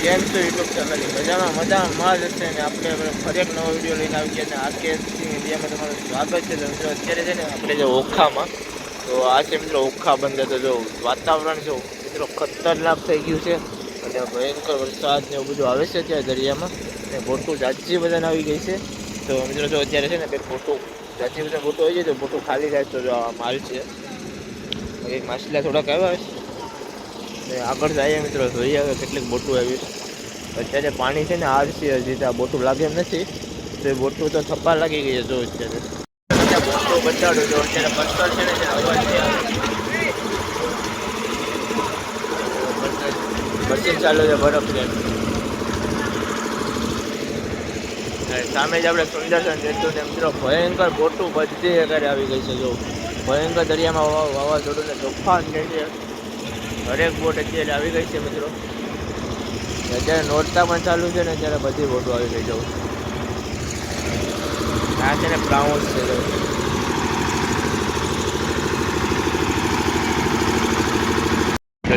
કેમ છો YouTube family? મજામાં જ હશે ને? આપણે ફરી એક નવો વિડીયો લઈને આવી ગયા અને આરકે ઇન્ડિયામાં તમારું સ્વાગત છે. તો મિત્રો અત્યારે છે ને આપણે જે ઓખામાં, તો આ છે મિત્રો ઓખા બંદર. તો જો વાતાવરણ જો મિત્રો ખતરનાક થઈ ગયું છે અને ભયંકર વરસાદ ને એવું બધું આવે છે અત્યારે દરિયામાં, અને બોટું જાજી બધાને આવી ગઈ છે. તો મિત્રો જો અત્યારે છે ને કંઈક બોટું જાજી બધા બોટું આવી જાય તો બોટું ખાલી જાય. તો જો આ માલ છે, એક માછલા થોડાક આવ્યા છે ને આગળ જાય મિત્રો, જોઈએ હવે કેટલીક બોટું આવી. અત્યારે પાણી છે ને આરસી હજી આ બોટું લાગે એમ નથી, તો એ બોટું તો થપ્પા લાગી ગઈ છે. જો અત્યારે બોટું બચાડું તો અત્યારે પથ્થર છે ને અવાજ મશીન ચાલુ છે બરફ છે. સામે જ આપણે સુંદરસન જેટલું ને મિત્રો ભયંકર બોટું બધી આગળ આવી ગઈ છે. જો ભયંકર દરિયામાં વાવાઝોડું ને તોફાન છે, હરેક બોટ અત્યારે આવી ગઈ છે મિત્રો. અત્યારે નોરતા પણ ચાલુ છે ને અત્યારે બધી બોટો આવી ગઈ. જવું આ છે ને બ્રાઉન છે.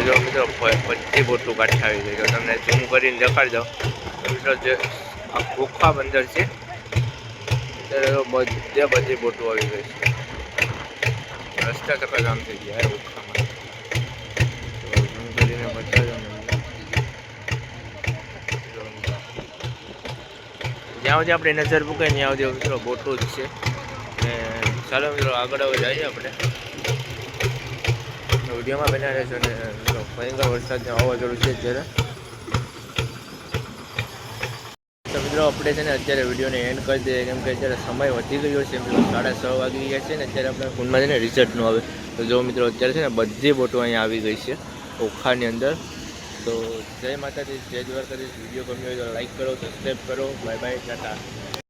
જો મિત્રો બધી બોટો કાઢી આવી ગઈ. જો તમને ઝૂમ કરીને દેખાડી દઉં મિત્રો, જે આ ઓખા બંદર છે અત્યારે બધી બોટો આવી ગઈ છે. રસ્તા તરફ આમ થઈ ગયા ઓખામાં. ઝૂમ કરીને બતાવ્યો ને જ્યાં સુધી આપણે નજર મૂકીએ ત્યાં સુધી મિત્રો બોટું જ છે. ને ચાલો મિત્રો આગળ હવે જઈએ આપણે. વિડીયોમાં બના રહેશો ને ભયંકર વરસાદને વાવાઝોડું છે અત્યારે. તો મિત્રો આપણે છે ને અત્યારે વિડીયોને એન્ડ કરી દઈએ, કેમ કે અત્યારે સમય વધી ગયો છે મિત્રો. 6:30 વાગી ગયા છે ને અત્યારે આપણે ફોનમાં છે ને રિઝલ્ટનું આવે. તો જો મિત્રો અત્યારે છે ને બધી બોટો અહીંયા આવી ગઈ છે ઓખાની અંદર. તો જય માતાજી, જય દ્વારકાધીશ. વિડીયો ગમ્યો હોય તો લાઈક કરો, સબસ્ક્રાઈબ કરો. Bye bye, Tata.